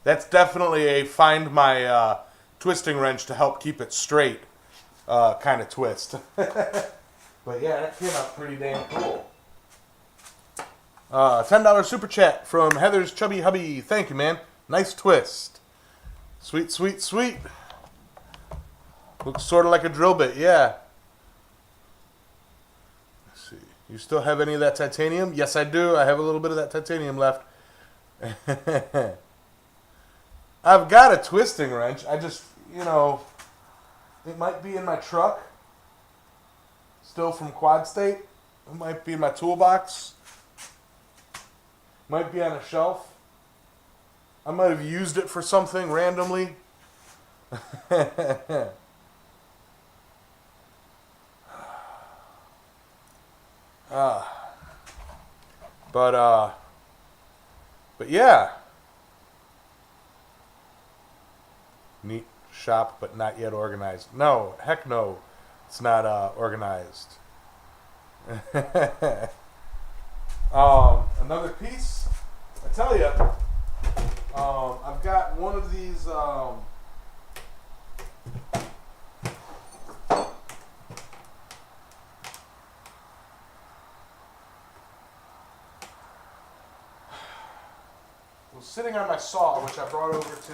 That's definitely a find my twisting wrench to help keep it straight kind of twist. But yeah, that came out pretty damn cool. $10 super chat from Heather's Chubby Hubby. Thank you, man. Nice twist. Sweet, sweet, sweet. Looks sort of like a drill bit, yeah. Let's see. You still have any of that titanium? Yes, I do. I have a little bit of that titanium left. I've got a twisting wrench. I just, it might be in my truck. Still from Quad State. It might be in my toolbox. Might be on a shelf. I might have used it for something randomly. But yeah. Neat shop, but not yet organized. No, heck no. It's not organized. Another piece. I tell you, I've got one of these. Was sitting on my saw, which I brought over to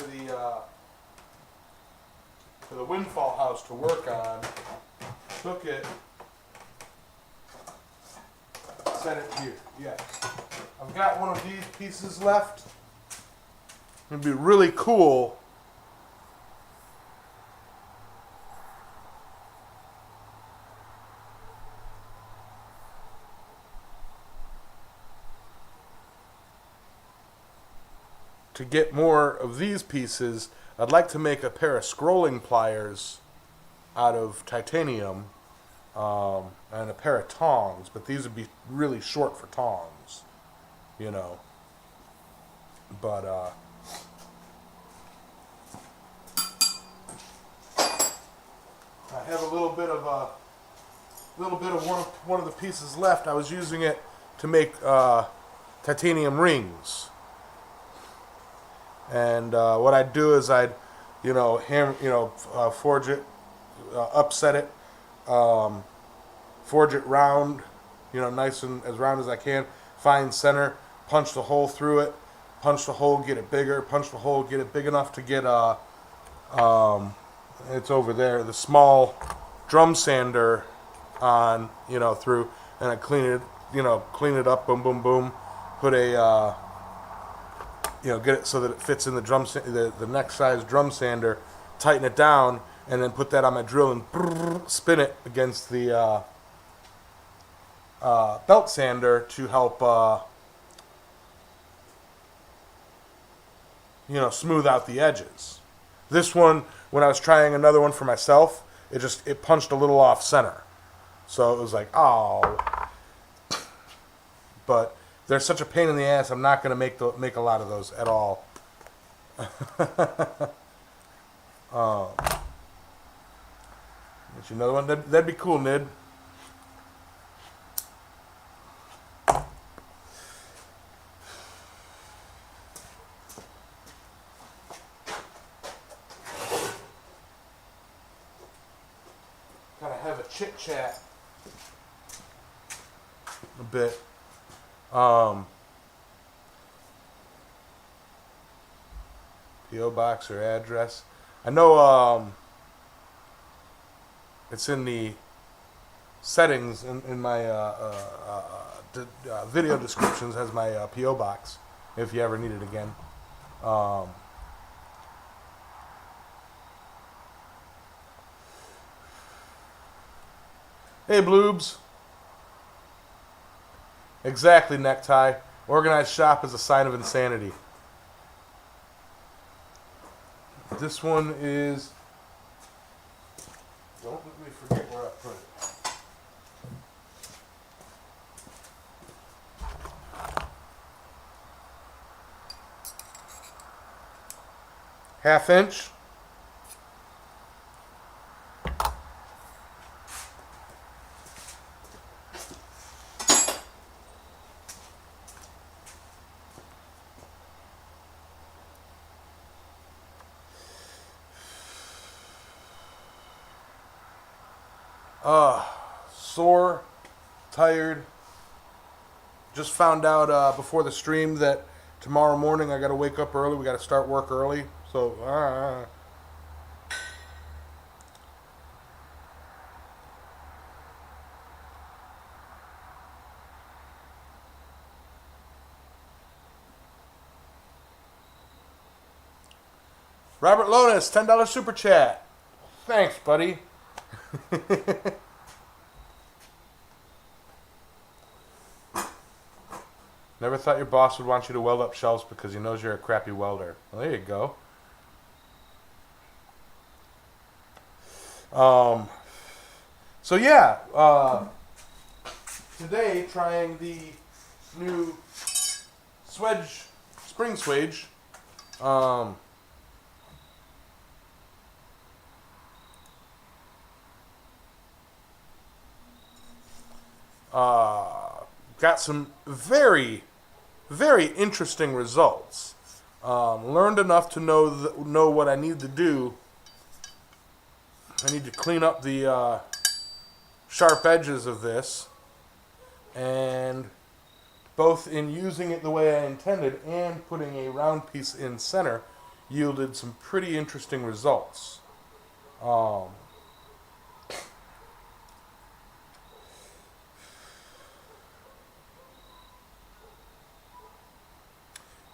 the windfall house to work on. Took it. Set it here. Yeah. I've got one of these pieces left. It'd be really cool to get more of these pieces. I'd like to make a pair of scrolling pliers out of titanium. And a pair of tongs, but these would be really short for tongs, But I have a little bit of one of the pieces left. I was using it to make titanium rings, and what I'd do is I'd, forge it, upset it. Forge it round, nice and as round as I can. Find center, punch the hole through it, punch the hole, get it bigger, punch the hole, get it big enough to get it's over there, the small drum sander on, through, and I clean it up, boom, boom, boom, put a, get it so that it fits in the next size drum sander, tighten it down, and then put that on my drill and spin it against the belt sander to help, smooth out the edges. This one, when I was trying another one for myself, it punched a little off center. So it was like, oh. But they're such a pain in the ass, I'm not going to make a lot of those at all. Get you another one? That'd be cool, Nid. chit chat a bit. PO box or address. I know it's in the settings in my video descriptions has my PO box if you ever need it again. Hey, Bloobs. Exactly, Necktie. Organized shop is a sign of insanity. This one is... Don't let me forget where I put it. 1/2 inch. Sore, tired. Just found out before the stream that tomorrow morning I got to wake up early. We got to start work early. So, Robert Lonis, $10 super chat. Thanks, buddy. Never thought your boss would want you to weld up shelves because he knows you're a crappy welder. Well, there you go. So yeah, today trying the new swedge, spring swage. Got some very, very interesting results. Learned enough to know what I need to do. I need to clean up the sharp edges of this, and both in using it the way I intended and putting a round piece in center yielded some pretty interesting results.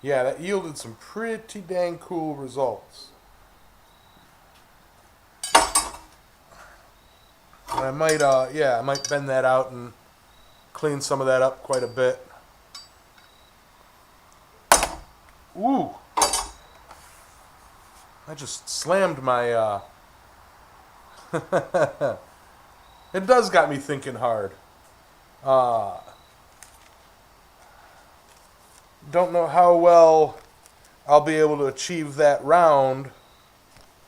Yeah, that yielded some pretty dang cool results. And I might, I might bend that out and clean some of that up quite a bit. Ooh! I just slammed my, It does got me thinking hard. Don't know how well I'll be able to achieve that round,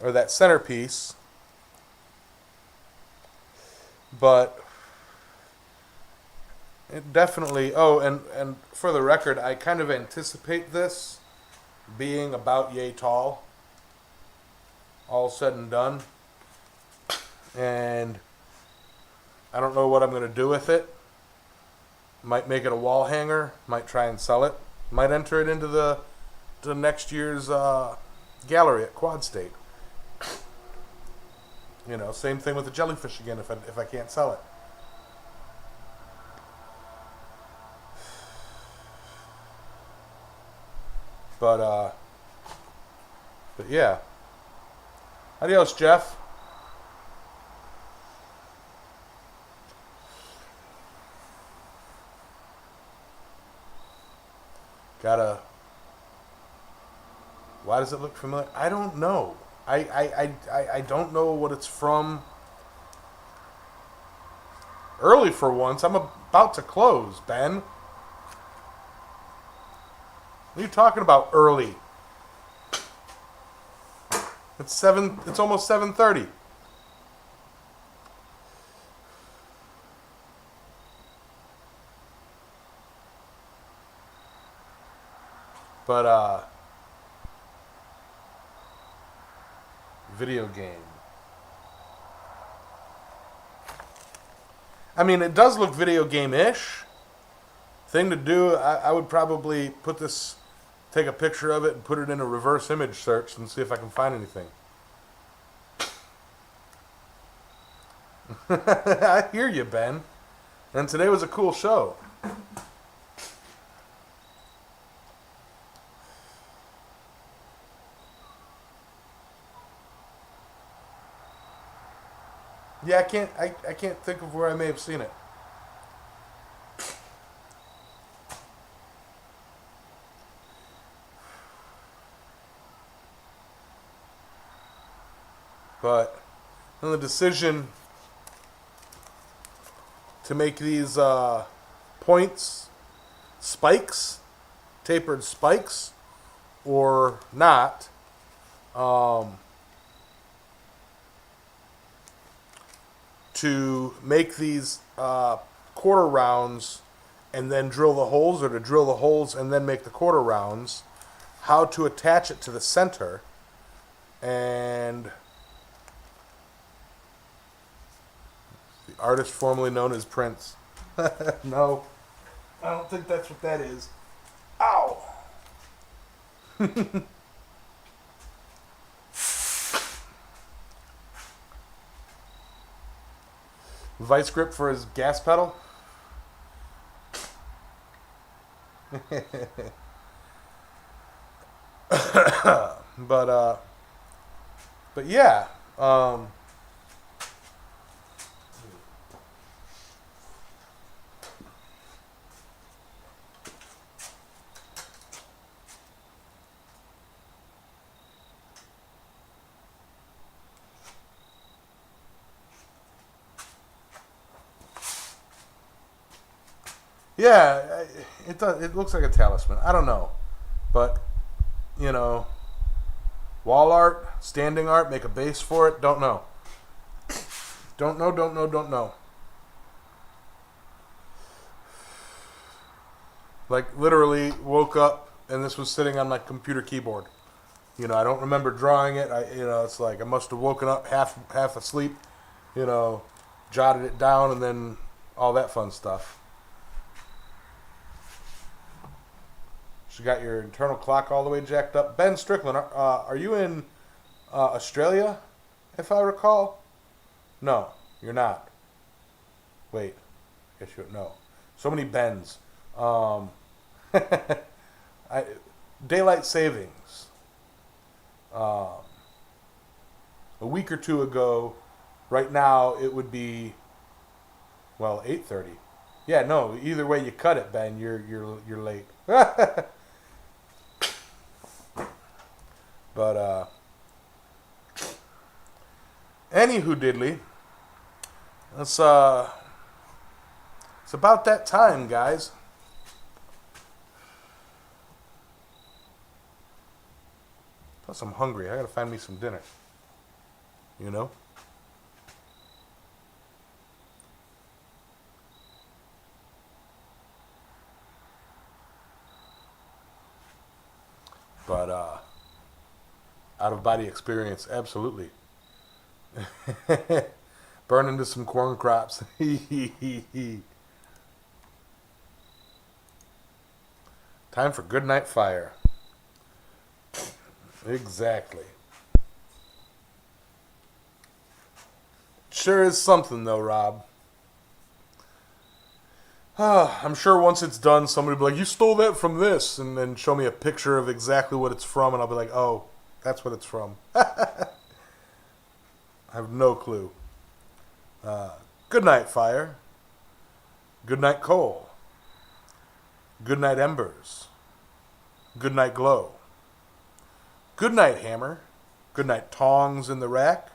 or that centerpiece. But it definitely... Oh, and for the record, I kind of anticipate this being about yay tall, all said and done. And I don't know what I'm going to do with it. Might make it a wall hanger. Might try and sell it. Might enter it into the next year's gallery at Quad State. You know, same thing with the jellyfish again if I can't sell it. But yeah. Adios, Jeff. Why does it look familiar? I don't know. I don't know what it's from. Early for once. I'm about to close, Ben. What are you talking about early? It's almost 7:30. But video game. I mean, it does look video game-ish. Thing to do, I would probably take a picture of it and put it in a reverse image search and see if I can find anything. I hear you, Ben. And today was a cool show. Yeah, I can't think of where I may have seen it. But the decision to make these points spikes, tapered spikes, or not, to make these quarter rounds and then drill the holes, or to drill the holes and then make the quarter rounds, how to attach it to the center, and the artist formerly known as Prince. No, I don't think that's what that is. Ow! Vice grip for his gas pedal. But yeah. Yeah, it does. It looks like a talisman. I don't know, but you know, wall art, standing art, make a base for it. Don't know. Don't know. Like literally woke up and this was sitting on my computer keyboard. You know, I don't remember drawing it. It's like I must have woken up half asleep. You know, jotted it down and then all that fun stuff. You got your internal clock all the way jacked up. Ben Strickland, are you in Australia, if I recall? No, you're not. Wait, I guess no. So many Bens. Daylight savings. A week or two ago, right now it would be, 8:30. Yeah, no. Either way you cut it, Ben, you're late. But anywho diddly, it's about that time, guys. Plus I'm hungry. I gotta find me some dinner. You know? But out of body experience, absolutely. Burn into some corn crops. Time for good night fire. Exactly. Sure is something though, Rob. I'm sure once it's done, somebody will be like, you stole that from this, and then show me a picture of exactly what it's from, and I'll be like, oh, that's what it's from. I have no clue. Good night, fire. Good night, coal. Good night, embers. Good night, glow. Good night, hammer. Good night, tongs in the rack.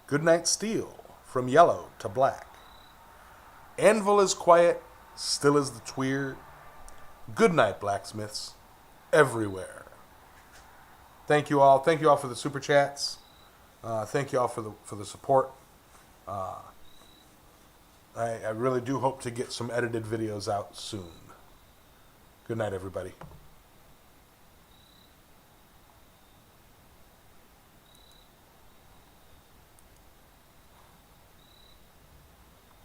Good night, steel, from yellow to black. Anvil is quiet, still as the tweer. Good night, blacksmiths, everywhere. Thank you all. Thank you all for the super chats. Thank you all for the support. I really do hope to get some edited videos out soon. Good night, everybody.